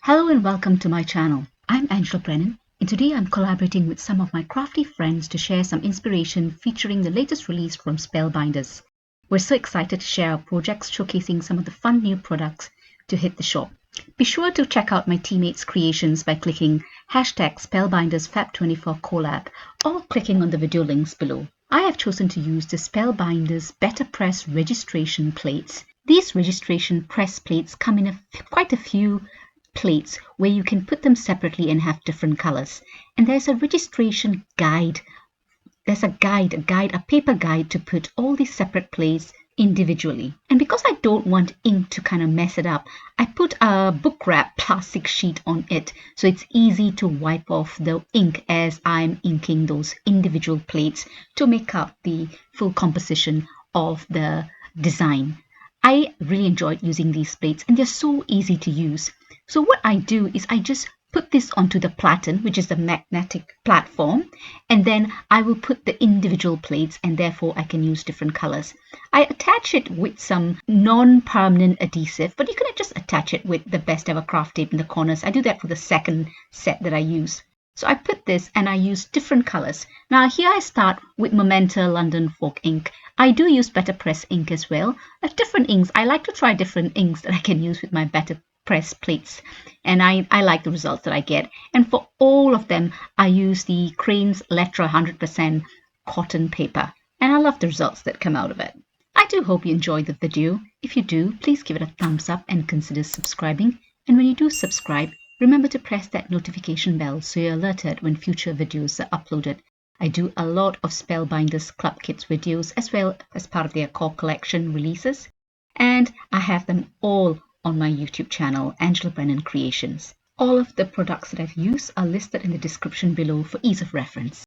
Hello and welcome to my channel. I'm Angela Brennan, and today I'm collaborating with some of my crafty friends to share some inspiration featuring the latest release from Spellbinders. We're so excited to share our projects showcasing some of the fun new products to hit the shop. Be sure to check out my teammates' creations by clicking #SpellbindersFab24 collab or clicking on the video links below. I have chosen to use the Spellbinders BetterPress registration plates. These registration press plates come in quite a few plates where you can put them separately and have different colors. And there's a registration guide. There's a paper guide to put all these separate plates individually. And because I don't want ink to kind of mess it up, I put a book wrap plastic sheet on it so it's easy to wipe off the ink as I'm inking those individual plates to make up the full composition of the design. I really enjoyed using these plates and they're so easy to use. So what I do is I just put this onto the platen, which is the magnetic platform, and then I will put the individual plates and therefore I can use different colors. I attach it with some non-permanent adhesive, but you can just attach it with the best ever craft tape in the corners. I do that for the second set that I use. So I put this and I use different colors. Now here I start with Momenta London Folk ink. I do use BetterPress ink as well. Different inks. I like to try different inks that I can use with my BetterPress plates, and I like the results that I get. And for all of them, I use the Crane's Lettra 100% cotton paper, and I love the results that come out of it. I do hope you enjoyed the video. If you do, please give it a thumbs up and consider subscribing. And when you do subscribe, remember to press that notification bell so you're alerted when future videos are uploaded. I do a lot of Spellbinders Club Kits videos as well as part of their core collection releases, and I have them all on my YouTube channel, Angela Brennan Creations. All of the products that I've used are listed in the description below for ease of reference.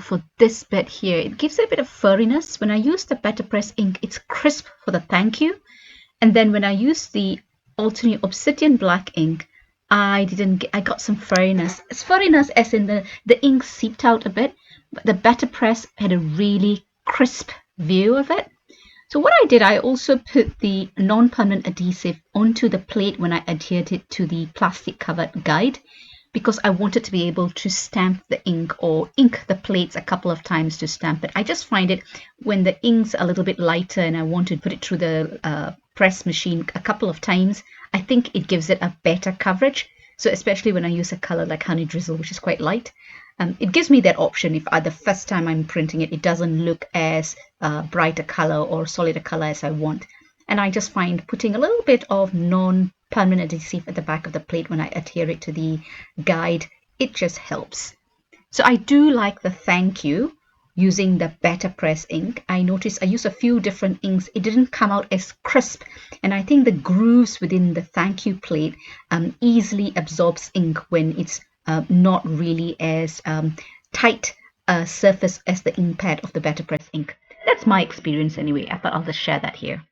For this bit here, it gives it a bit of furriness. When I use the BetterPress ink, it's crisp for the thank you. And then when I use the alternate obsidian black ink, I got some furriness. It's furriness as in the ink seeped out a bit, but the BetterPress had a really crisp view of it. So what I did, I also put the non-permanent adhesive onto the plate when I adhered it to the plastic covered guide, because I wanted to be able to stamp the ink or ink the plates a couple of times to stamp it. I just find it when the ink's a little bit lighter and I want to put it through the press machine a couple of times, I think it gives it a better coverage. So especially when I use a color like Honey Drizzle, which is quite light, it gives me that option. If the first time I'm printing it, it doesn't look as bright a color or solid a color as I want. And I just find putting a little bit of non-permanent adhesive at the back of the plate when I adhere it to the guide, it just helps. So I do like the thank you using the BetterPress ink. I noticed I used a few different inks. It didn't come out as crisp, and I think the grooves within the thank you plate easily absorbs ink when it's not really as tight a surface as the ink pad of the BetterPress ink. That's my experience anyway. I thought I'll just share that here.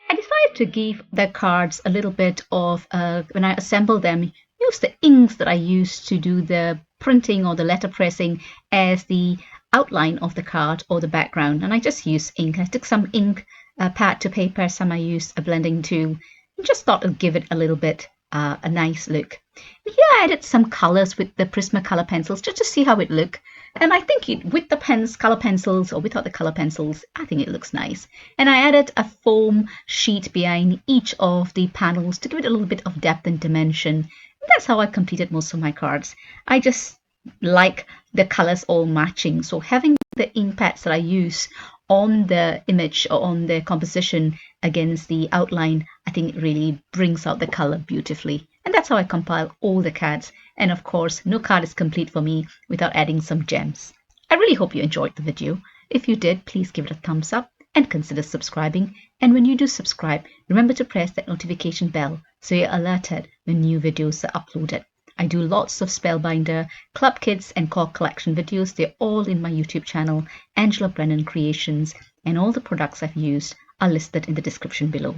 I decided to give the cards a little bit of, when I assemble them, use the inks that I used to do the printing or the letter pressing as the outline of the card or the background. And I just used ink. I took some ink, pad to paper, some I used a blending tool, and just thought I'd give it a little bit a nice look. Here I added some colors with the Prismacolor pencils just to see how it looked. And I think with the color pencils or without the color pencils, I think it looks nice. And I added a foam sheet behind each of the panels to give it a little bit of depth and dimension. And that's how I completed most of my cards. I just like the colors all matching. So having the ink pads that I use on the image or on the composition against the outline, I think it really brings out the color beautifully. And that's how I compile all the cards. And of course, no card is complete for me without adding some gems. I really hope you enjoyed the video. If you did, please give it a thumbs up and consider subscribing. And when you do subscribe, remember to press that notification bell so you're alerted when new videos are uploaded. I do lots of Spellbinder, Club Kids and Core Collection videos. They're all in my YouTube channel, Angela Brennan Creations, and all the products I've used are listed in the description below.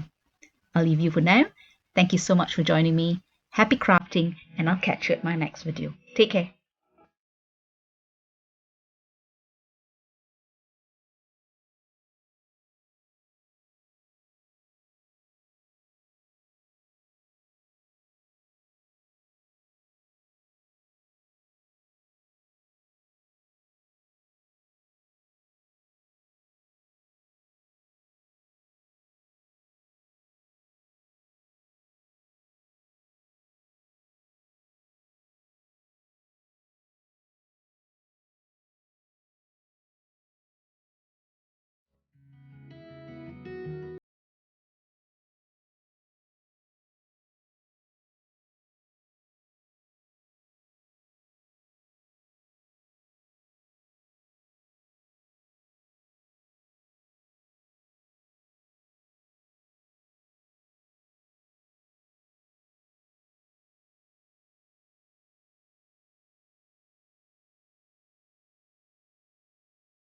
I'll leave you for now. Thank you so much for joining me. Happy crafting, and I'll catch you at my next video. Take care.